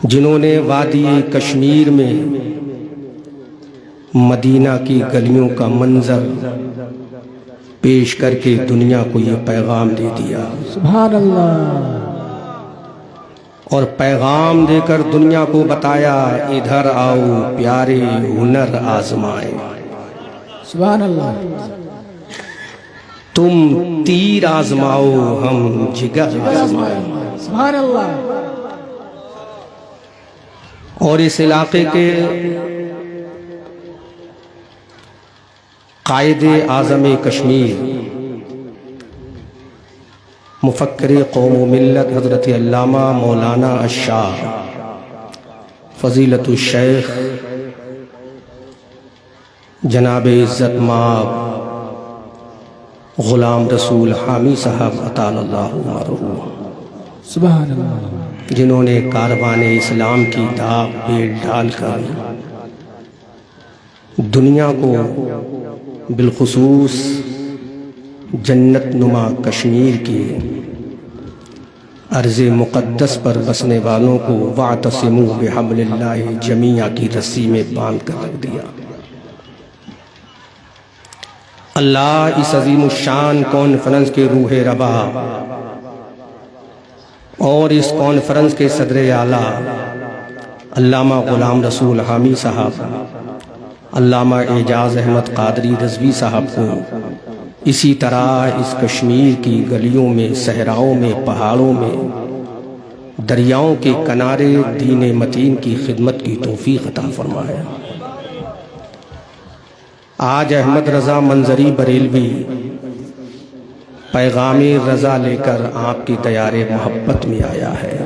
جنہوں نے وادی کشمیر میں مدینہ کی گلیوں کا منظر پیش کر کے دنیا کو یہ پیغام دے دیا، سبحان اللہ، اور پیغام دے کر دنیا کو بتایا ادھر آؤ پیارے ہنر آزمائیں، سبحان اللہ، تم تیر آزماؤ ہم جگر آزمائیں۔ سبحان اللہ۔ اور اس علاقے کے قائد اعظم کشمیر مفکر قوم و ملت حضرت علامہ مولانا الشاہ فضیلت الشیخ جناب عزت مآب غلام رسول حامی صاحب اطال اللہ عمرہ، سبحان اللہ، جنہوں نے کاروان اسلام کی داغ پیل ڈال کر دنیا کو بالخصوص جنت نما کشمیر کی ارض مقدس پر بسنے والوں کو وَاعْتَصِمُوا بِحَبْلِ اللَّهِ جَمِيعًا کی رسی میں باندھ کر رکھ دیا۔ اللہ اس عظیم الشان کانفرنس کے روح ربا اور اس کانفرنس کے صدر اعلیٰ علامہ غلام رسول حامی صاحب، علامہ اعجاز احمد قادری رضوی صاحب کو اسی طرح اس کشمیر کی گلیوں میں، صحراؤں میں، پہاڑوں میں، دریاؤں کے کنارے دین متین کی خدمت کی توفیق عطا فرمائے۔ آج احمد رضا منظری بریلوی پیغام رضا لے کر آپ کی دیار محبت میں آیا ہے،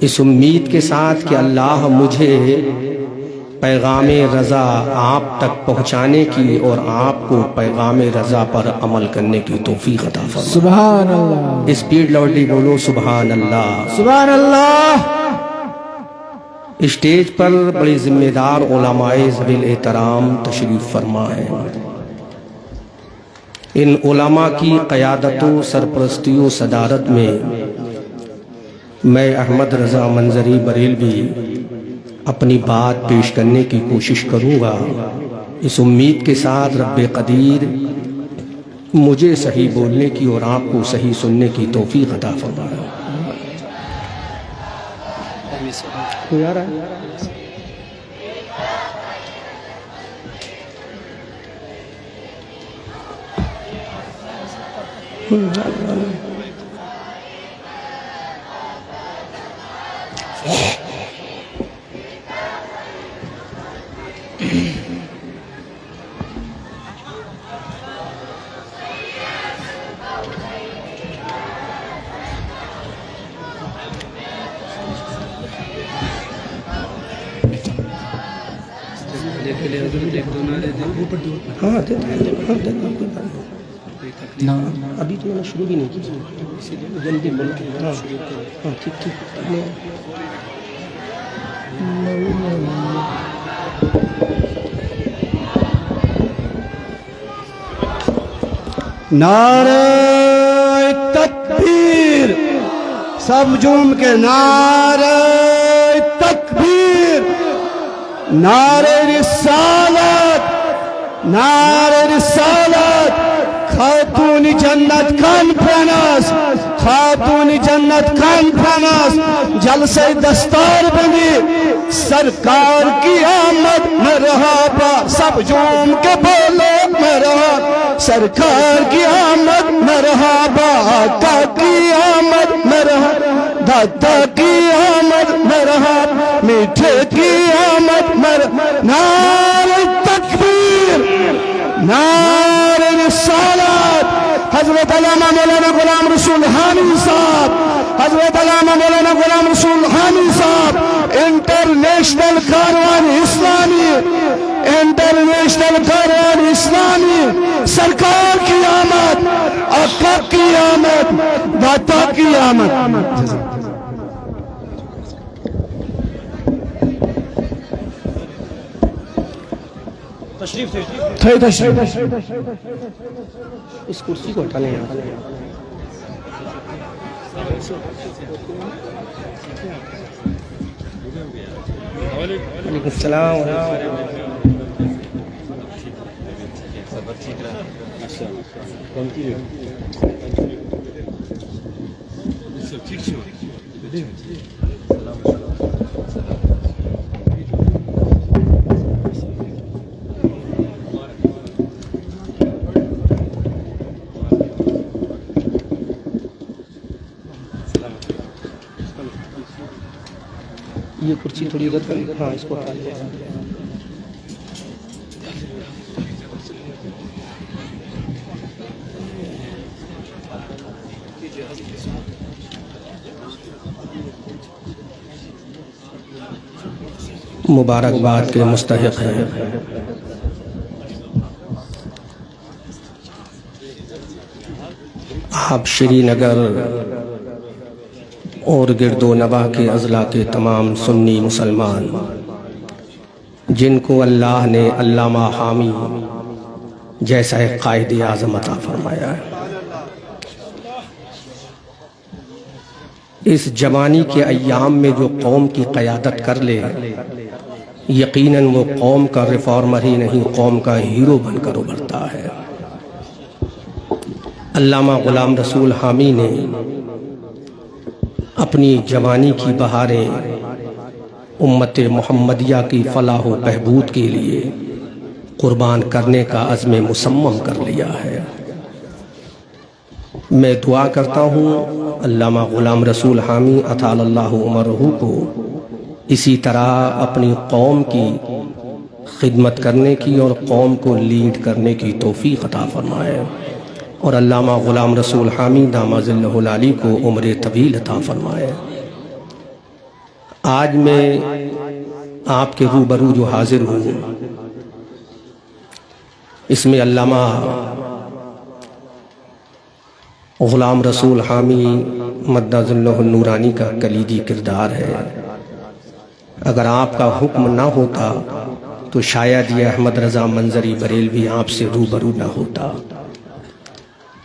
اس امید کے ساتھ کہ اللہ مجھے پیغام رضا آپ تک پہنچانے کی اور آپ کو پیغام رضا پر عمل کرنے کی توفیق عطا فرمائے۔ سبحان اللہ، اسپیڈ لاؤڈلی بولو سبحان اللہ، سبحان اللہ۔ اسٹیج پر بڑے ذمہ دار علماء ذوی الاحترام تشریف فرما ہیں۔ ان علماء کی قیادت و سرپرستی و صدارت میں میں احمد رضا منظری بریلوی اپنی بات پیش کرنے کی کوشش کروں گا، اس امید کے ساتھ رب قدیر مجھے صحیح بولنے کی اور آپ کو صحیح سننے کی توفیق عطا فرمائے۔ کوئی آ رہا ہے؟ ابھی تو میں نے شروع بھی نہیں کی، جلدی بولو۔ ہاں ٹھیک ٹھیک۔ نعرہ تکبیر، سب جم کے نعرہ تکبیر، نعرہ رسالت، نعرہ رسالت، خاتون جنت کانفرنس، خاتون جنت کانفرنس، جلسہ دستار بندی، سرکار کی آمد مرحبا، سب جم کے بولو مرحبا، سرکار کی آمد مرحبا، آقا کی آمد مرحبا، دادا کی آمد مرحبا، میٹھے کی آمد مرحبا، نعرہ تکبیر، نعرہ رسالت، حضرت علامہ مولانا غلام رسول حامی صاحب، حضرت علامہ مولانا غلام رسول حامی صاحب، انٹرنیشنل کاروان اسلامی، انٹرنیشنل کاروان اسلامی، سرکار کی آمد، آقا کی آمد، داتا کی آمد۔ تشریف اس کرسی کو اٹھانے ہیں۔ وعلیکم السلام یہ کرسی تھوڑی ادھر کر، ہاں اس کو ہٹا لیں۔ مبارکباد کے مستحق ہیں۔ آپ شری نگر اور گرد و نواح کے اضلاع کے تمام سنی مسلمان جن کو اللہ نے علامہ حامی جیسا ایک قائد اعظم عطا فرمایا ہے، اس جوانی کے ایام میں جو قوم کی قیادت کر لے یقیناً وہ قوم کا ریفارمر ہی نہیں، قوم کا ہیرو بن کر ابھرتا ہے۔ علامہ غلام رسول حامی نے اپنی جوانی کی بہاریں امت محمدیہ کی فلاح و بہبود کے لیے قربان کرنے کا عزم مصمم کر لیا ہے۔ میں دعا کرتا ہوں علامہ غلام رسول حامی اطال اللہ عمرہ کو اسی طرح اپنی قوم کی خدمت کرنے کی اور قوم کو لیڈ کرنے کی توفیق عطا فرمائے، اور علامہ غلام رسول حامی دامہ ظلہ العالی کو عمر طویل عطا فرمائے۔ آج میں آپ کے روبرو جو حاضر ہوں، اس میں علامہ غلام رسول حامی مدہ ظلہ النورانی کا کلیدی کردار ہے۔ اگر آپ کا حکم نہ ہوتا تو شاید یہ احمد رضا منظری بریلوی آپ سے روبرو نہ ہوتا۔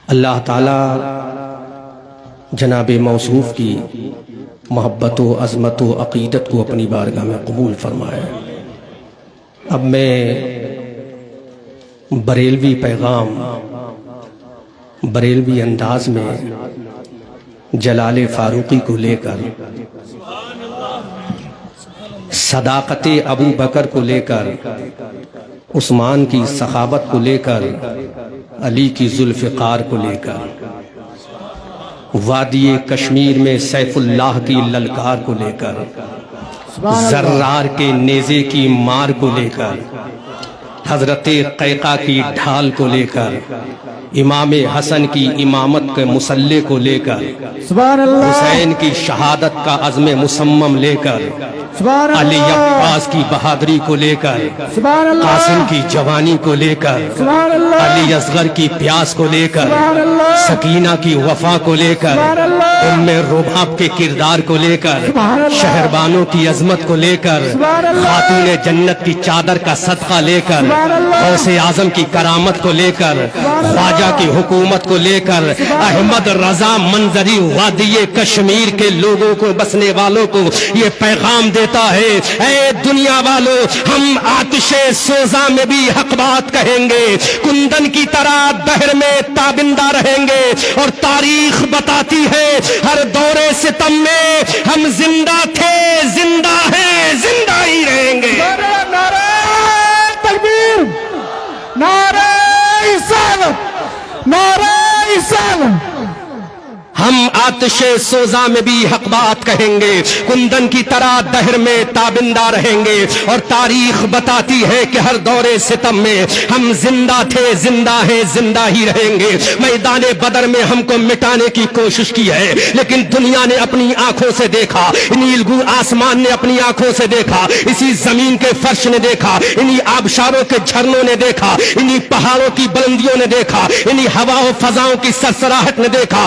اللہ تعالی جناب موصوف کی محبت و عظمت و عقیدت کو اپنی بارگاہ میں قبول فرمائے۔ اب میں بریلوی پیغام بریلوی انداز میں جلال فاروقی کو لے کر، صداقت ابو بکر کو لے کر، عثمان کی سخاوت کو لے کر، علی کی ذوالفقار کو لے کر، وادی کشمیر میں سیف اللہ کی للکار کو لے کر، زرار کے نیزے کی مار کو لے کر، حضرت قیقہ کی ڈھال کو لے کر، امام حسن کی امامت کے مسلح کو لے کر، حسین کی شہادت کا عزم مصمم لے کر، علی عباس کی بہادری کو لے کر، قاسم کی جوانی کو لے کر، علی اصغر کی پیاس کو لے کر، سکینہ کی وفا کو لے کر، ام رباب کے کردار کو لے کر، شہربانوں کی عظمت کو لے کر، خاتون جنت کی چادر کا صدقہ لے کر، غوث اعظم کی کرامت کو لے کر، خواجہ کی حکومت کو لے کر، احمد رضا منظری وادی کشمیر کے لوگوں کو، بسنے والوں کو یہ پیغام دیتا ہے، اے دنیا والو، ہم آتش سوزاں میں بھی حق بات کہیں گے، کندن کی طرح دہر میں تابندہ رہیں گے، اور تاریخ بتاتی ہے ہر دور ستم میں ہم زندہ تھے، زندہ ہیں، زندہ ہی رہیں گے۔ نعرہ تکبیر، نعرہ رسالت، نعرہ رسالت۔ ہم آتش سوزاں میں بھی حق بات کہیں گے، کندن کی طرح دہر میں تابندہ رہیں گے، اور تاریخ بتاتی ہے کہ ہر دور ستم میں ہم زندہ تھے، زندہ ہیں، زندہ ہی رہیں گے۔ میدان بدر میں ہم کو مٹانے کی کوشش کی ہے، لیکن دنیا نے اپنی آنکھوں سے دیکھا، نیلگوں آسمان نے اپنی آنکھوں سے دیکھا، اسی زمین کے فرش نے دیکھا، انہی آبشاروں کے جھرنوں نے دیکھا، انہی پہاڑوں کی بلندیوں نے دیکھا، انہی ہوا و فضاؤں کی سرسراہٹ نے دیکھا،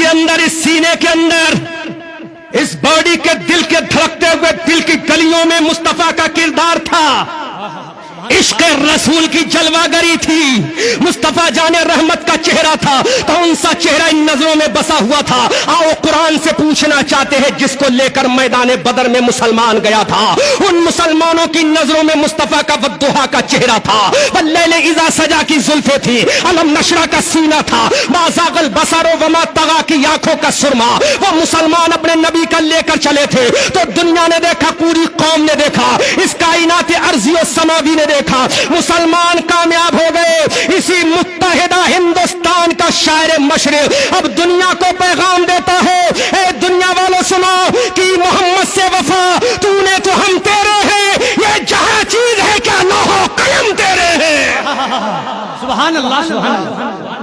کے اندر، اس سینے کے اندر، اس باڈی کے دل کے دھڑکتے ہوئے دل کی گلیوں میں مصطفیٰ کا کردار تھا، عشق رسول کی جلوہ گری تھی، مصطفیٰ جان رحمت کا چہرہ تھا، تو ان سا چہرہ ان نظروں میں بسا ہوا تھا۔ آؤ قرآن سے پوچھنا چاہتے ہیں، جس کو لے کر میدان بدر میں مسلمان گیا تھا، ان مسلمانوں کی نظروں میں مصطفیٰ کا والضحیٰ کا چہرہ تھا، واللیل اذا سجا کی زلفیں تھی، علم نشرہ کا سینہ تھا، ما زاغ البصر وما طغى کی آنکھوں کا سرما۔ وہ مسلمان اپنے نبی کا لے کر چلے تھے تو دنیا نے دیکھا، پوری قوم نے دیکھا، اس کائنات ارضی و سماوی نے دیکھا، مسلمان کامیاب ہو گئے۔ اسی متحدہ ہندوستان کا شاعر مشرق اب دنیا کو پیغام دیتا ہے، اے دنیا والوں سنو کہ محمد سے وفا تو نے تو ہم تیرے ہیں، یہ جہاں چیز ہے کیا لوہو قلم تیرے ہیں۔ سبحان اللہ سبحان اللہ۔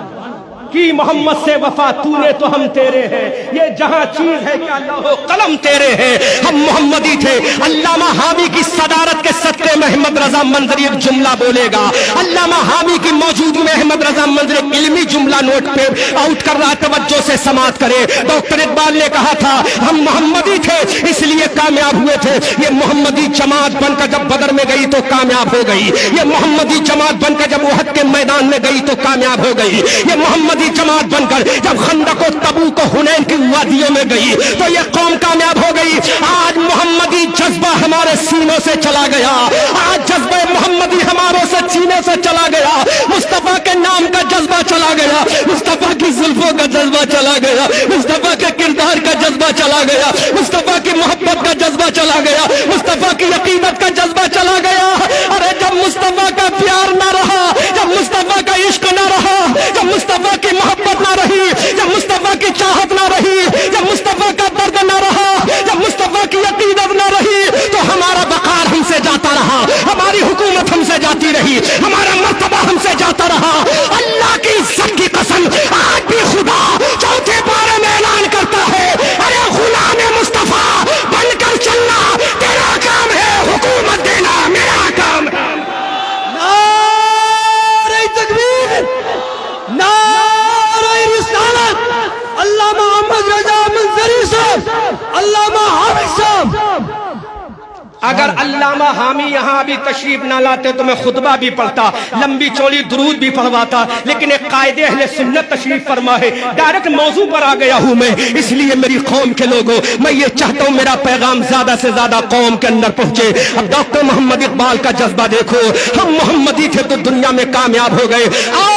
کہ محمد سے وفا تو نے تو ہم تیرے ہیں، یہ جہاں چیز ہے کہ اللہ و قلم تیرے ہیں۔ ہم محمدی تھے۔ علامہ حامی کی صدارت کے صدقے میں احمد رضا منظری ایک جملہ بولے گا۔ علامہ حامی کی موجودگی میں احمد رضا منظری ایک علمی جملہ نوٹ پہ آؤٹ کر رہا، توجہ سے سماعت کرے۔ ڈاکٹر اقبال نے کہا تھا ہم محمدی تھے اس لیے کامیاب ہوئے تھے۔ یہ محمدی جماعت بن کر جب بدر میں گئی تو کامیاب ہو گئی، یہ محمدی جماعت بن کر جب احد کے میدان میں گئی تو کامیاب ہو گئی، یہ محمدی جماعت بن کر جب خندق و تبوک و حنین کی وادیوں میں گئی تو یہ قوم کامیاب ہو گئی۔ آج محمدی جذبہ ہمارے سینوں سے چلا گیا، آج جذبہ محمدی ہماروں سے سینے سے چلا گیا، مصطفیٰ کے نام کا جذبہ چلا گیا، مصطفیٰ کی زلفوں کا جذبہ چلا گیا، مصطفیٰ کے کردار کا جذبہ چلا گیا، مصطفیٰ کی محبت کا جذبہ چلا گیا، مصطفیٰ کی عقیدت کا جذبہ چلا گیا۔ ارے جب مصطفیٰ کا پیار نہ رہا، جب مصطفیٰ کا عشق نہ رہا، جب مصطفیٰ کی محبت نہ رہی، جب مصطفیٰ کی چاہت نہ رہی، جب مصطفیٰ کا درد نہ رہا، جب مصطفیٰ کی عقیدت نہ رہی، تو ہمارا وقار ہم سے جاتا رہا، ہماری حکومت ہم سے جاتی رہی، ہمارا مرتبہ ہم سے جاتا رہا۔ اللہ کی عزت کی قسم آج بھی خدا چوتھے پارے میں اعلان کرتا ہے، ارے غلام مصطفیٰ بن کر چلنا تیرا کام ہے، حکومت دینا میرا کام ہے۔ نعرہ تکبیر، نعرہ رسالت، علامہ محمد رضا منظری صاحب، علامہ حامد صاحب۔ اگر علامہ حامی یہاں بھی تشریف نہ لاتے تو میں خطبہ بھی پڑھتا، لمبی چوڑی درود بھی پڑھواتا، لیکن ایک قائد اہل سنت تشریف فرما ہے، ڈائریکٹ موضوع پر آ گیا ہوں میں، اس لیے میری قوم کے لوگوں میں یہ چاہتا ہوں میرا پیغام زیادہ سے زیادہ قوم کے اندر پہنچے۔ اب ڈاکٹر محمد اقبال کا جذبہ دیکھو، ہم محمدی تھے تو دنیا میں کامیاب ہو گئے۔ آؤ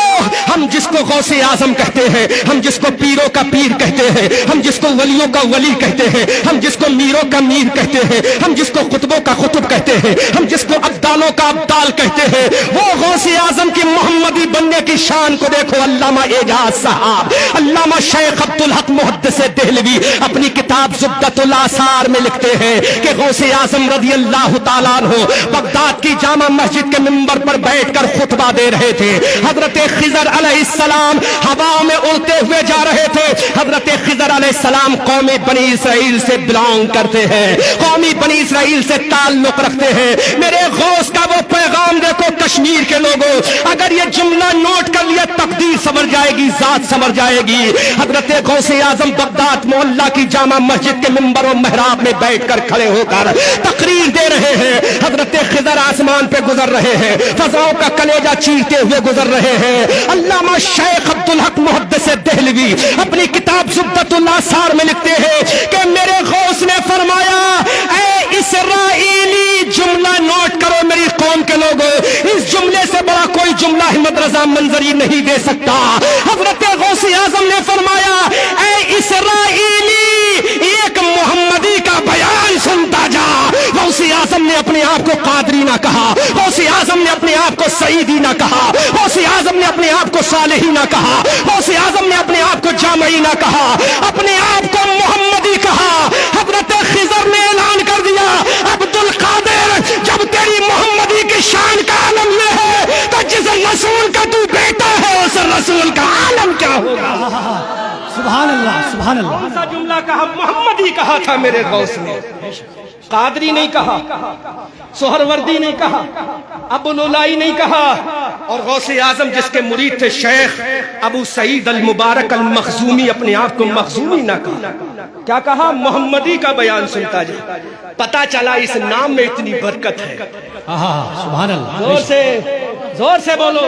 ہم جس کو غوث اعظم کہتے ہیں، ہم جس کو پیروں کا پیر کہتے ہیں، ہم جس کو ولیوں کا ولی کہتے ہیں، ہم جس کو میروں کا میر کہتے ہیں، ہم جس کو قطبوں کا قطب کہتے ہیں، ہم جس کو ابدالوں کا ابدال کہتے ہیں، وہ غوث اعظم کی محمدی بننے کی شان کو دیکھو۔ علامہ اعجاز صاحب، علامہ شیخ عبدالحق محدث دہلوی اپنی کتاب زبدۃ الاثار میں لکھتے ہیں کہ غوث اعظم رضی اللہ تعالیٰ عنہ بغداد کی جامع مسجد کے منبر پر بیٹھ کر خطبہ دے رہے تھے۔ حضرت خضر علیہ السلام ہوا میں اڑتے ہوئے جا رہے تھے۔ حضرت خضر علیہ السلام قوم بنی اسرائیل سے بلانگ کرتے ہیں، قومی بنی اسرائیل سے تعلق رکھتے ہیں۔ میرے غوث کا وہ پیغام دیکھو کشمیر کے لوگوں، اگر یہ جملہ نوٹ کر لیا تقدیر سمجھ جائے گی، ذات سمجھ جائے گی۔ حضرت غوث اعظم بغداد محلہ کی جامع مسجد کے منبر و محراب میں بیٹھ کر کھڑے ہو کر تقریر دے رہے ہیں۔ حضرت خضر آسمان پہ گزر رہے ہیں، فضاؤں کا کلیجہ چیرتے ہوئے گزر رہے ہیں۔ علامہ شیخ عبدالحق محدث دہلوی اپنی کتاب زبدۃ الاثار میں لکھتے ہیں کہ میرے غوث نے فرمایا، اے اسرائیلی جملہ نوٹ کرو میری قوم کے لوگوں، اس جملے سے بڑا کوئی جملہ احمد رضا منظری نہیں دے سکتا۔ حضرت غوث اعظم نے فرمایا، اے اسرائیلی ایک محمدی کا بیان سنتا جا۔ غوث اعظم نے اپنے آپ کو قادری نہ کہا، غوث اعظم نے اپنے آپ کو سعیدی نہ کہا، غوث اعظم نے اپنے آپ کو صالحی نہ کہا، غوث اعظم نے اپنے آپ کو جامعی نہ کہا، اپنے آپ کو محمدی کہا۔ حضرت خضر نے اعلان کر دیا، عبد القادر جب تیری محمدی کی شان کا عالم یہ ہے تو جس رسول کا تو بیٹا ہے اس رسول کا عالم کیا ہوگا۔ سبحان اللہ سبحان اللہ۔ کون سا جملہ کہا؟ محمدی کہا تھا میرے غوث نے۔ قادری نہیں کہا, سہروردی نہیں کہا, ابوالعلائی نہیں کہا, اور غوث اعظم جس کے مرید تھے شیخ ابو سعید المبارک المخزومی اپنے آپ کو مخزومی نہ کہا. کیا کہا؟ محمدی کا بیان سنتا جا. پتا چلا اس نام میں اتنی برکت ہے. سبحان اللہ. زور سے بولو,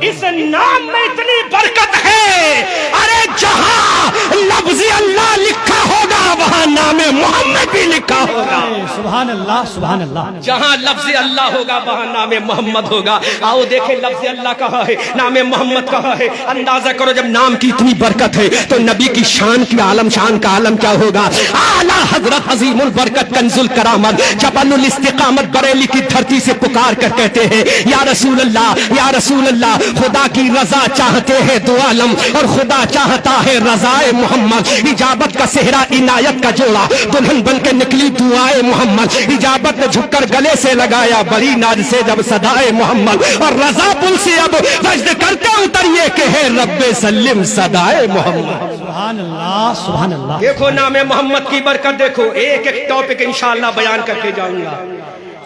اس نام میں اتنی برکت ہے. ارے جہاں لفظ اللہ لکھا ہوگا وہاں نام محمد بھی لکھا ہوگا. سبحان اللہ, سبحان اللہ. جہاں لفظ اللہ ہوگا وہاں نام محمد ہوگا. آؤ دیکھیں لفظ اللہ کہاں ہے, نام محمد کہاں ہے. اندازہ کرو جب نام کی اتنی برکت ہے تو نبی کی شان کی عالم, شان کا عالم کیا ہوگا. اعلیٰ حضرت عظیم البرکت کنز الکرامت جبل الاستقامت بریلی کی دھرتی سے پکار کر کہتے ہیں یا رسول اللہ, یا رسول اللہ, خدا کی رضا چاہتے ہیں دو عالم اور خدا چاہتا ہے رضائے محمد. اجابت کا صحرا عنایت کا جوڑا دلہن بن کے نکلی دعائے محمد. اجابت نے جھک کر گلے سے لگایا بڑی ناز سے جب صدائے محمد, اور رضا پل سے اب وجد کرتے اتریے کہ ہے رب سلم صدائے محمد. سبحان اللہ, سبحان اللہ. دیکھو نام محمد کی برکت دیکھو. ایک ایک ٹاپک انشاءاللہ بیان کر کے جاؤں گا,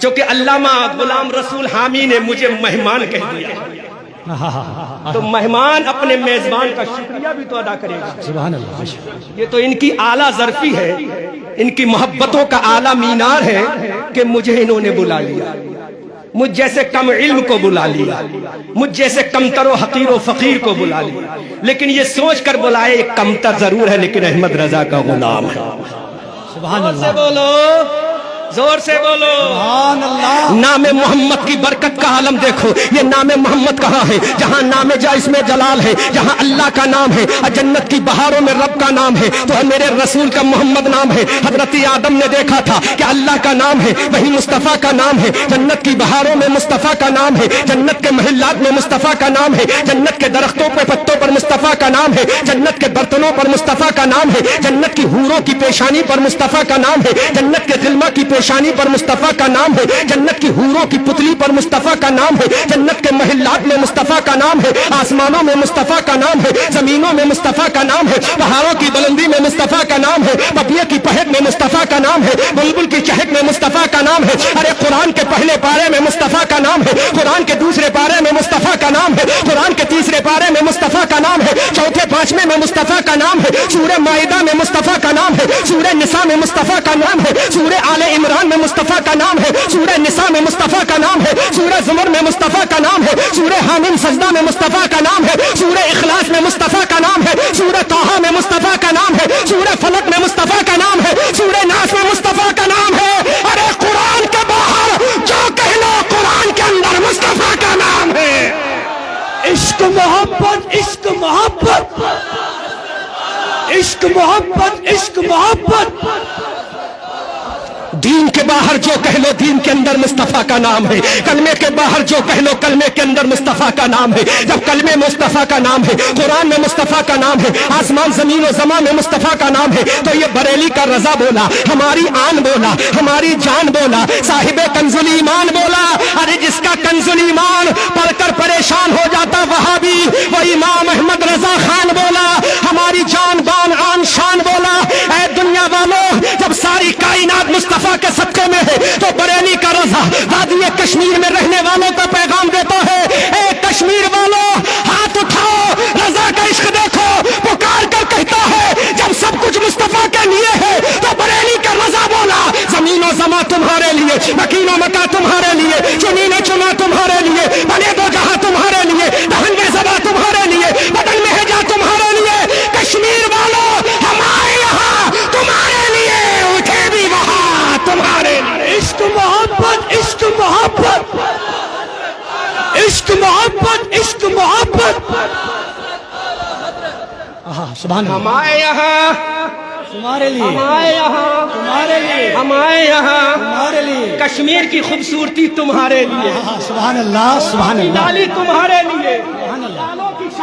چونکہ علامہ غلام رسول حامی نے مجھے مہمان کہہ دیا, تو مہمان اپنے میزبان کا شکریہ بھی تو ادا کرے گا. سبحان اللہ. یہ تو ان کی اعلیٰ ظرفی ہے, ان کی محبتوں کا اعلیٰ مینار ہے کہ مجھے انہوں نے بلا لیا. مجھ جیسے کم علم کو بلا لیا, مجھ جیسے کمتر و حقیر و فقیر کو بلا لیا, لیکن یہ سوچ کر بلائے ایک کمتر ضرور ہے لیکن احمد رضا کا غلام ہے. سبحان زور سے اللہ, بولو, زور سے بولو. سبحان اللہ. نام محمد کی برکت کا عالم دیکھو. یہ نام محمد کہاں ہے؟ جہاں نام جا اس میں جلال ہے, جہاں اللہ کا نام ہے, جنت کی بہاروں میں رب کا نام ہے, تو میرے رسول کا محمد نام ہے. حضرت آدم نے دیکھا تھا کہ اللہ کا نام ہے, وہی مصطفیٰ کا نام ہے. جنت کی بہاروں میں مصطفیٰ کا نام ہے, جنت کے محلات میں مصطفیٰ کا نام ہے, جنت کے درختوں پہ پتوں پر مصطفیٰ کا نام ہے, جنت کے برتنوں پر مصطفیٰ کا نام ہے, جنت کی حوروں کی پیشانی پر مصطفیٰ کا نام ہے, جنت کے غلمہ کی پیشانی پر مصطفیٰ کا نام ہے, جنت کی حوروں کی پتلی پر مصطفیٰ کا نام ہے, جنت کے محلات میں مصطفیٰ کا نام ہے, آسمانوں میں مصطفیٰ کا نام ہے, زمینوں میں مصطفیٰ کا نام ہے, پہاڑوں کی بلندی میں مصطفیٰ کا نام ہے, پپیے کی پہک میں مصطفیٰ کا نام ہے, بلبل کی چہک میں مصطفیٰ کا نام ہے. ارے قرآن کے پہلے پارے میں مصطفیٰ کا نام ہے, قرآن کے دوسرے پارے میں مصطفیٰ کا نام ہے, قرآن کے تیسرے پارے میں مصطفیٰ کا نام ہے, چوتھے پانچویں میں مصطفیٰ کا نام ہے, سورہ مائدہ میں مصطفیٰ کا نام ہے, سورہ نساء میں مصطفیٰ کا نام ہے, سورہ آل عمران میں مصطفیٰ کا نام ہے, سورہ نساء میں مصطفیٰ کا نام ہے, سورہ زمر میں مصطفیٰ کا نام ہے, سورہ حامیم سجدہ میں مصطفیٰ کا نام ہے, سورہ اخلاص میں مصطفیٰ کا نام ہے, سورہ طٰہٰ میں مصطفیٰ کا نام ہے, سورہ فلق میں مصطفیٰ کا نام ہے, سورہ ناس میں مصطفیٰ کا نام ہے. ارے قرآن کے باہر جو کہہ لو قرآن کے اندر مصطفیٰ کا نام ہے. عشق محبت, عشق محبت, عشق محبت, عشق محبت. دین کے باہر جو کہہ لو دین کے اندر مصطفیٰ کا نام ہے, کلمے کے باہر جو کہہ لو کلمے کے اندر مصطفیٰ کا نام ہے. جب کلمے میں مصطفیٰ کا نام ہے, قرآن میں مصطفیٰ کا نام ہے, آسمان زمین و زمان میں مصطفیٰ کا نام ہے, تو یہ بریلی کا رضا بولا, ہماری آن بولا, ہماری جان بولا, صاحب کنز الایمان بولا. ارے جس کا کنز الایمان پڑھ کر پریشان ہو جاتا وہابی, وہ امام احمد رضا خان بولا, ہماری جان بان آن شان بولا. اے دنیا والوں, جب ساری کائنات مصطفیٰ کے صدقے میں ہے تو بریلی کا رضا وادی کشمیر میں رہنے والوں کا پیغام دیتا ہے. اے کشمیر والوں, ہاتھ اٹھاؤ, رضا کا عشق دیکھو, پکار کر کہتا ہے جب سب کچھ مصطفیٰ کے لیے ہے تو بریلی کا رضا بولا. زمین و زماں تمہارے لیے, مکین و مکہ تمہارے لیے, چنین و چنا تمہارے لیے, بنے دو جہاں تمہارے لیے, دہن میں زبا تمہارے لیے, بدن میں ہجا تمہارے لیے. کشمیر والوں, ہمارے یہاں تمہارے لیے, اٹھے بھی وہاں تمہارے لیے. عشق محبت, عشق محبت, عشق محبت, عشق محبت. سبحان اللہ. ہمارے یہاں, تمہارے لیے, ہمارے یہاں, تمہارے لیے, ہمارے یہاں تمہارے لیے. کشمیر کی خوبصورتی تمہارے لیے, سبحان اللہ, سبحان اللہ. نالی تمہارے لیے, سبحان اللہ. لالوں کی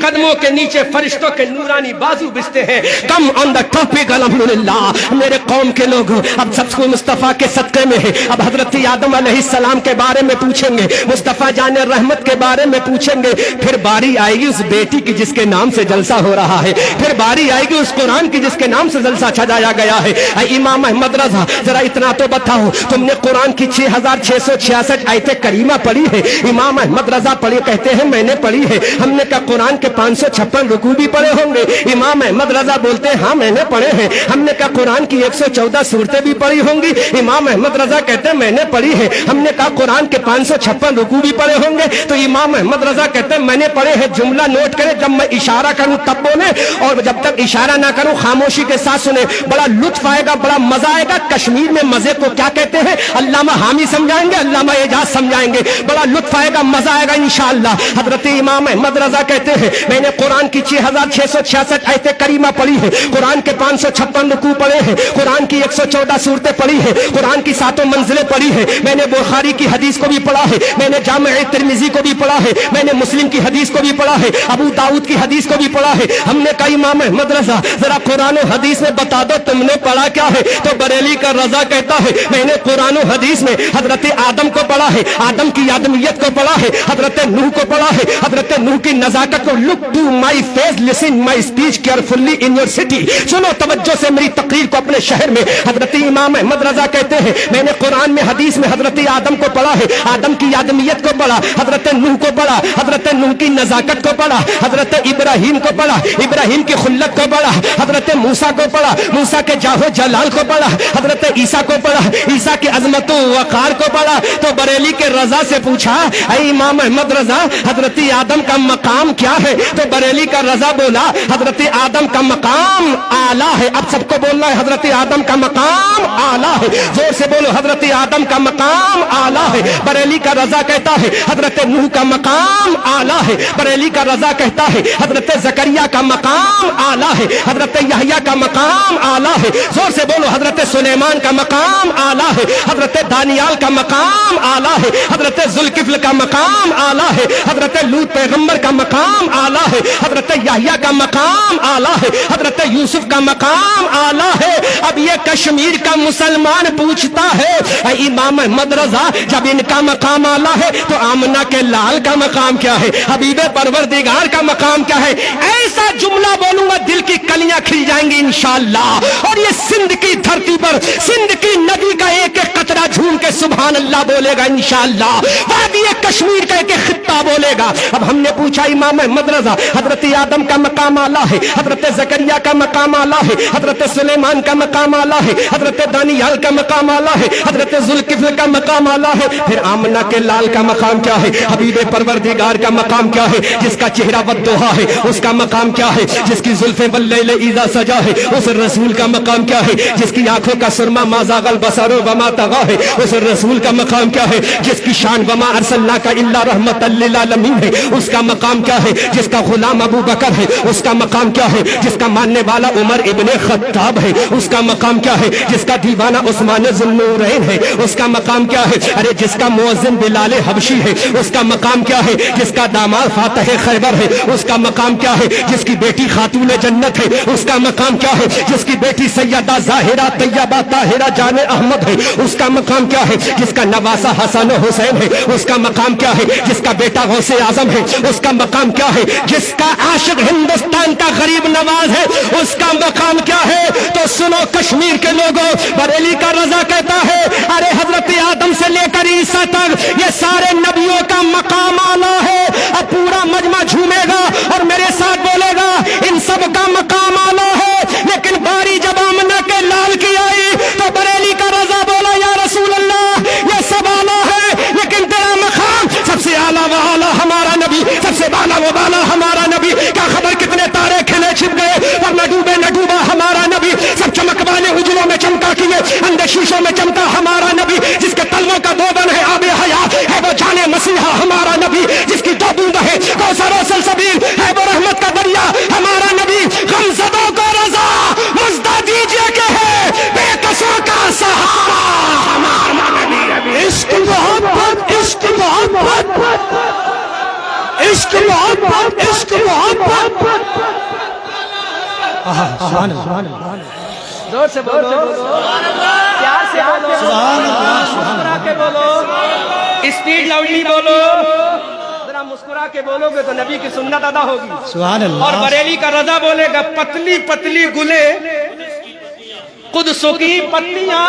قدموں کے نیچے فرشتوں کے نورانی بازو بچتے ہیں. کم آن دا ٹاپک الحمدللہ. میرے قوم کے لوگ اب سب کو مصطفیٰ کے صدقے میں ہے. اب حضرت آدم علیہ السلام کے بارے میں پوچھیں گے, مصطفیٰ جان رحمت کے بارے میں پوچھیں گے. پھر باری آئے گی اس بیٹی کی جس کے نام سے جلسہ ہو رہا ہے. پھر باری آئے گی اس قرآن کی جس کے نام سے جلسہ سجایا گیا ہے. اے امام احمد رضا ذرا اتنا تو بتاؤ, تم نے قرآن کی 6666 آیت کریمہ پڑھی ہے؟ امام احمد رضا پڑھی کہتے ہیں میں نے پڑھی ہے. ہم نے کہا قرآن کے 556 رکوع بھی پڑھے ہوں گے؟ امام احمد رضا بولتے ہیں ہاں میں نے پڑھے ہیں. ہم نے کہا قرآن کی 114 سورتیں بھی پڑھی ہوں گی؟ امام احمد رضا کہتے ہیں میں نے پڑھی ہے. ہم نے کہا قرآن کے 556 رکوع بھی پڑھے ہوں گے؟ تو امام احمد رضا کہتے ہیں میں نے پڑھے ہیں. جملہ نوٹ کریں, جب میں اشارہ کروں تب بولیں, اور جب تک اشارہ نہ کروں خاموشی کے ساتھ سنیں. بڑا لطف آئے گا, بڑا مزہ آئے گا. کشمیر میں مزے کو کیا کہتے ہیں علامہ حامی سمجھائیں گے, علامہ اعجاز سمجھائیں گے. بڑا لطف آئے گا, مزہ آئے گا انشاءاللہ. حضرت امام احمد رضا کہتے ہیں میں نے قرآن کی 6666 آیت کریمہ پڑھی ہے, قرآن کے 556 رکوع پڑھے ہیں, قرآن کی 114 سورتیں پڑھی ہیں, قرآن کی 7 منزلیں پڑھی ہیں. میں نے بخاری کی حدیث کو بھی پڑھا ہے, میں نے جامع ترمذی کو بھی پڑھا ہے, میں نے مسلم کی حدیث کو بھی پڑھا ہے, ابو داؤد کی حدیث کو بھی پڑھا ہے. ہم نے کہا امام احمد رضا ذرا قرآن و حدیث میں بتا دو تم نے پڑھا کیا ہے؟ تو بریلی کا رضا کہتا ہے میں نے قرآن و حدیث میں حضرت آدم کو پڑھا ہے, آدم کی آدمیت کو پڑھا ہے, حضرت نوح کو پڑھا ہے, حضرت نوح کی نزاکت کو. Look to my face, listen my speech carefully in your city. سنو توجہ سے میری تقریر کو اپنے شہر میں. حضرت امام احمد رضا کہتے ہیں میں نے قرآن میں حدیث میں حضرت آدم کو پڑھا ہے, آدم کی آدمیت کو پڑھا, حضرت نوح کو پڑھا, حضرت نوح کی نزاکت کو پڑھا, حضرت ابراہیم کو پڑھا, ابراہیم کی خلت کو پڑھا, حضرت موسیٰ کو پڑھا, موسیٰ کے جاہ جلال کو پڑھا, حضرت عیسیٰ کو پڑھا, عیسیٰ کی عظمت و وقار کو پڑھا. تو بریلی کے رضا سے پوچھا اے امام احمد رضا حضرت آدم کا مقام کیا ہے؟ تو بریلی کا رضا بولا حضرت آدم کا مقام اعلیٰ ہے. اب سب کو بولنا ہے حضرت آدم کا مقام اعلیٰ ہے. زور سے بولو حضرت آدم کا مقام اعلیٰ ہے. بریلی کا رضا کہتا ہے حضرت نوح کا مقام اعلیٰ ہے. بریلی کا رضا کہتا ہے حضرت زکریا کا مقام اعلیٰ ہے, حضرت یحییٰ کا مقام اعلیٰ ہے. زور سے بولو حضرت سلیمان کا مقام اعلیٰ ہے, حضرت دانیال کا مقام اعلیٰ ہے, حضرت ذوالکفل کا مقام اعلیٰ ہے, حضرت لوط پیغمبر کا مقام اعلیٰ ہے, حضرت یحییٰ کا مقام اعلیٰ ہے, حضرت یوسف کا مقام اعلیٰ ہے. اب یہ کشمیر کا مسلمان پوچھتا ہے اے امام احمد رضا جب ان کا مقام اعلیٰ ہے تو آمنہ کے لال کا مقام کیا ہے, حبیب پروردگار کا مقام کیا ہے؟ ایسا جملہ بولوں گا دل کی کلیاں کھل جائیں گی انشاءاللہ. اور یہ سندھ کی دھرتی پر سندھ کی ندی کا ایک ایک قطرہ جھوم کے سبحان اللہ بولے گا انشاءاللہ. وادی کشمیر کا ایک ایک خطہ بولے گا. اب ہم نے پوچھا امام احمد رضا حضرت آدم کا مقام اعلیٰ ہے, حضرت زکریا کا مقام اعلیٰ ہے, حضرت سلیمان کا مقام اعلیٰ ہے, حضرت دانیال کا مقام اعلیٰ ہے, حضرت ذوالکفل کا مقام اعلیٰ ہے. پھر آمنہ کے لال کا مقام کیا ہے, حبیب پروردگار کا مقام کیا ہے, جس کا چہرہ والضحیٰ ہے اس کا مقام کیا ہے, جس کی زلفیں واللیل اذا سجا ہے اس رسول کا مقام کیا ہے, جس کی آنکھوں کا سرما ما زاغ البصر وما طغى ہے اس رسول کا مقام کیا ہے, جس کی شان وما ارسلناک الا رحمۃ للعالمین ہے اس کا مقام کیا ہے, جس کا غلام ابو بکر ہے اس کا مقام کیا ہے, جس کا ماننے والا عمر ابن خطاب ہے اس کا مقام کیا ہے, جس کا دیوانہ عثمان ذو النورین ہے اس کا مقام کیا ہے, ارے جس کا مؤذن بلال حبشی ہے اس کا مقام کیا ہے, جس کا داماد فاتح خیبر ہے اس کا مقام کیا ہے, جس کی بیٹی خاتون جنت ہے اس کا مقام کیا ہے, جس کی بیٹی سیدہ ظاہرہ طیبہ طاہرہ جان احمد ہے اس کا مقام کیا ہے, جس کا نواسہ حسن و حسین ہے اس کا مقام کیا ہے, جس کا بیٹا غوث اعظم ہے اس کا مقام کیا ہے, جس کا عاشق ہندوستان کا غریب نواز ہے اس کا مقام کیا ہے. تو سنو کشمیر کے لوگوں, بریلی کا رضا کہتا ہے ارے حضرت آدم سے لے کر عیسیٰ تک یہ سارے نبیوں کا مقام اعلیٰ ہے. اب پورا مجمع جھومے گا اور میرے ساتھ بولے گا ان سب کا مقام اعلیٰ ہے. لیکن باری جب آمنہ کے لال کی آئی تو بریلی کا رضا بولا یا رسول اللہ یہ سب اعلیٰ ہے لیکن تیرا مقام سب سے اعلیٰ و اعلیٰ ہمارا نبی, سب سے بالا و بالا ہمارا نبی. کیا خبر کتنے تارے کھلے چھپ گئے اور نہ ڈوبے نہ ڈوبا ہمارا نبی. سب چمک والے اجلوں میں چمکا کیے اندر شیشوں میں چمکا ہمارا نبی. جس کے تلووں کا دودن ہے آب حیات ہے وہ جانے مسیحا ہمارا نبی. جس کی دو بوند ہے کوثر و سلسبیل ہے وہ رحمت کا دریا ہمارا نبی. غمزدوں کو رضا مزدہ دیجئے کہ ہے بے کسوں کا سہارا ہمارا نبی. عشق محبت عشق محبت عشق محبت عشق محبت سبحان اللہ زور سے بولو پیار سے بولو مسکرا کے بولو اسپیڈ لاؤڈلی بولو ذرا مسکرا کے بولو گے تو نبی کی سنت ادا ہوگی سبحان اللہ اور بریلی کا رضا بولے گا پتلی پتلی گلے قدسوں کی پتلیاں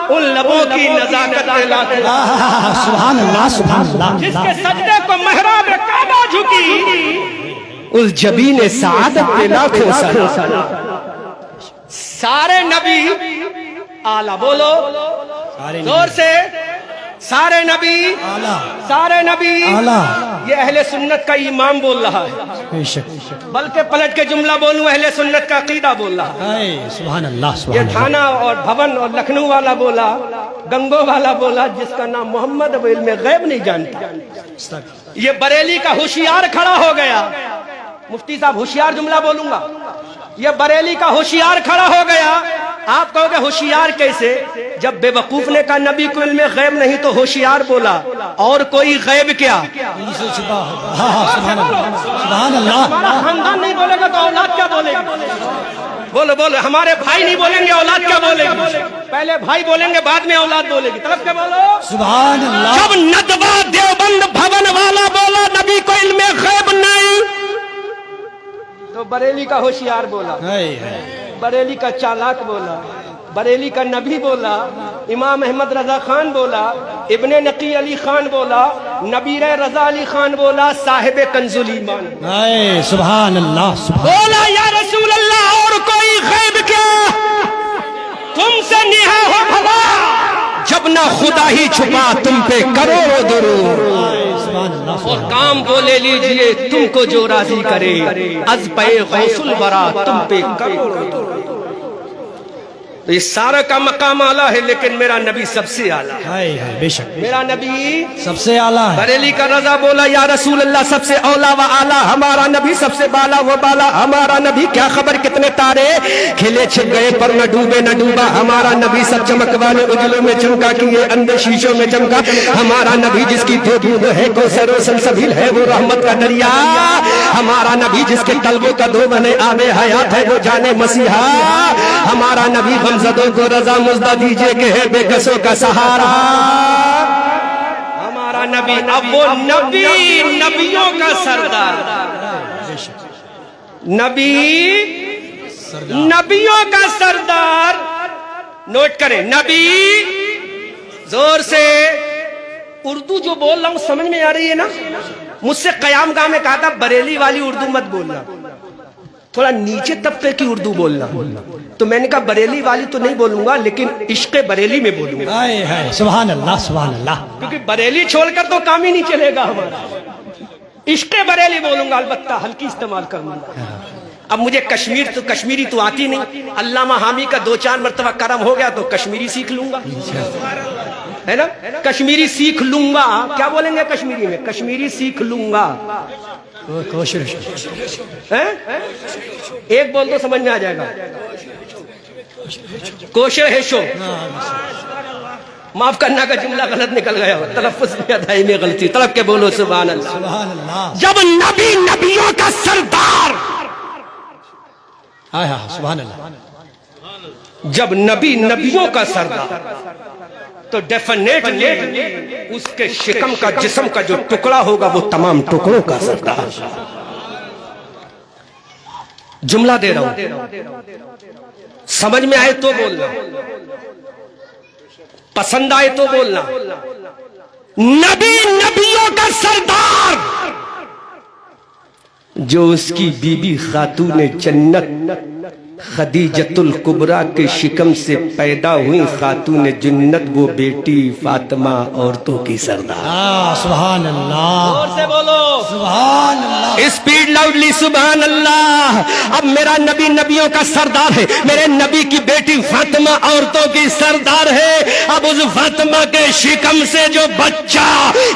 ان لبوں کی نزاکت لاتے سبحان اللہ سبحان اللہ جس کے سجدے کو محراب کعبہ جھکی اس جبین سعادت پہ لاکھوں سلام سارے نبی آلہ بولو زور سے سارے نبی سارے نبی یہ اہل سنت کا امام بول رہا ہے بے شک بلکہ پلٹ کے جملہ بولوں اہل سنت کا عقیدہ بول رہا ہے سبحان اللہ یہ سبحان اللہ تھانہ اور بھون اور لکھنؤ والا بولا گنگو والا بولا جس کا نام محمد اب علم غیب نہیں جانتا یہ بریلی کا ہوشیار کھڑا ہو گیا مفتی صاحب ہوشیار جملہ بولوں گا یہ بریلی کا ہوشیار کھڑا ہو گیا آپ کہو گے ہوشیار کیسے جب بے وقوف نے کہا نبی کو علم غیب نہیں تو ہوشیار بولا اور کوئی غیب کیا سبحان اللہ ہمارا خاندان نہیں بولے گا تو اولاد کیا بولے گی بولو بولو ہمارے بھائی نہیں بولیں گے اولاد کیا بولے گی پہلے بھائی بولیں گے بعد میں اولاد بولے گی طرف کے بولو سبحان اللہ جب ندوہ دیوبند بھون والا بولا نبی کو علم غیب نہیں تو بریلی کا ہوشیار بولا بریلی کا چالاک بولا بریلی کا نبی بولا امام احمد رضا خان بولا ابن نقی علی خان بولا نبیر رضا علی خان بولا صاحب کنز الایمان سبحان اللہ بولا یا رسول اللہ اور کوئی غیب کیا تم سے نہا ہو بھلا جب نہ خدا ہی چھپا تم پہ کروڑوں درود اور کام بولے لیجئے تم کو جو راضی کرے از پہ غوث الورا تم پہ کروڑوں درود تو یہ سارا کا مقام اعلیٰ ہے لیکن میرا نبی سب سے اعلیٰ ہے بے شک میرا نبی سب سے اعلیٰ ہے بریلی کا رضا بولا یا رسول اللہ سب سے اولا و اعلیٰ ہمارا نبی سب سے بالا و بالا ہمارا نبی کیا خبر کتنے تارے کھلے چھپ گئے پر نہ ڈوبے نہ ڈوبا ہمارا نبی سب چمک والے اجلوں میں چمکا کیے اندھے شیشوں میں چمکا ہمارا نبی جس کی دودھ ہے کوثر و سلسبیل ہے وہ رحمت کا دریا ہمارا نبی جس کے طلبوں کا دو بنے آب حیات ہے وہ جانے مسیحا ہمارا نبی غمزدوں کو رضا مزدہ دیجئے کہ ہے بے کسوں کا سہارا ہمارا نبی اب وہ نبی نبیوں کا سردار نبی نبیوں کا سردار نوٹ کریں نبی زور سے اردو جو بول رہا ہوں سمجھ میں آ رہی ہے نا مجھ سے قیام گاہ میں کہا تھا بریلی والی اردو مت بولنا تھوڑا نیچے طبقے کی اردو بولنا تو میں نے کہا بریلی والی تو نہیں بولوں گا لیکن عشق بریلی میں بولوں گا سبحان اللہ سبحان اللہ کیونکہ بریلی چھوڑ کر تو کام ہی نہیں چلے گا ہمارا عشق بریلی بولوں گا البتہ ہلکی استعمال کروں گا اب مجھے کشمیری تو آتی نہیں علامہ حامی کا 2-4 مرتبہ کرم ہو گیا تو کشمیری سیکھ لوں گا ہے نا کشمیری سیکھ لوں گا کیا بولیں گے کشمیری میں کشمیری سیکھ لوں گا ایک بول تو سمجھ میں آ جائے گا کوشر ہے شو معاف کرنا کا جملہ غلط نکل گیا تلفظ میں ادائی میں غلطی طلب کے بولو سبحان اللہ جب نبی نبیوں کا سردار سبحان اللہ جب نبی نبیوں کا سردار تو ڈیفینیٹلی اس کے شکم کا جسم کا جو ٹکڑا ہوگا وہ تمام ٹکڑوں کا سردار جملہ دے رہا ہوں سمجھ میں آئے تو بولنا پسند آئے تو بولنا نبی نبیوں کا سردار جو اس کی بی بی خاتون جنت خدیجۃ الکبریٰ کے شکم سے پیدا ہوئی خاتون جنت وہ بیٹی فاطمہ عورتوں کی سردار سبحان اللہ زور سے بولو سبحان اللہ اسپیڈ لاؤڈلی سبحان اللہ اب میرا نبی نبیوں کا سردار ہے میرے نبی کی بیٹی فاطمہ عورتوں کی سردار ہے اب اس فاطمہ کے شکم سے جو بچہ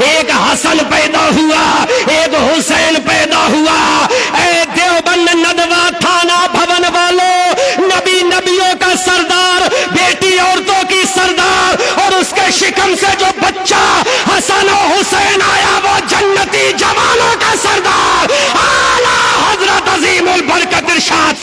ایک حسن پیدا ہوا ایک حسین پیدا ہوا اے دیوبند ندوہ تھانہ بھون والوں نبی نبیوں کا سردار بیٹی عورتوں کی سردار اور اس کے شکم سے جو بچہ حسن و حسین آیا وہ جنتی جوانوں کا سردار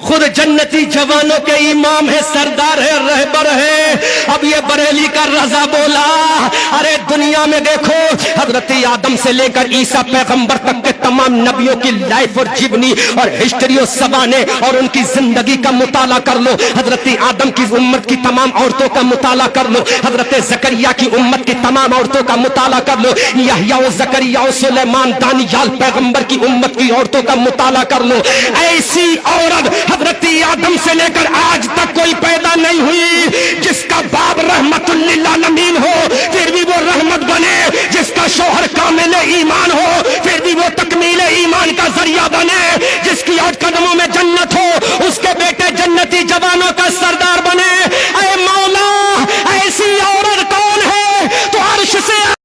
خود جنتی جوانوں کے امام ہے، سردار ہے، رہبر ہے. اب یہ بریلی کا رضا بولا ارے دنیا میں دیکھو حضرت آدم سے لے کر عیسیٰ پیغمبر تک کے تمام نبیوں کی لائف اور جیونی اور ہسٹری اور سوانے اور ان کی زندگی کا مطالعہ کر لو. حضرت آدم کی امت کی تمام عورتوں کا مطالعہ کر لو، حضرت زکریا کی امت کی تمام عورتوں کا مطالعہ کر لو، یحییٰ و زکریا و سلیمان دانیال پیغمبر کی امت کی عورتوں کا مطالعہ کر لو. ایسی عورت حضرت آدم سے لے کر آج تک کوئی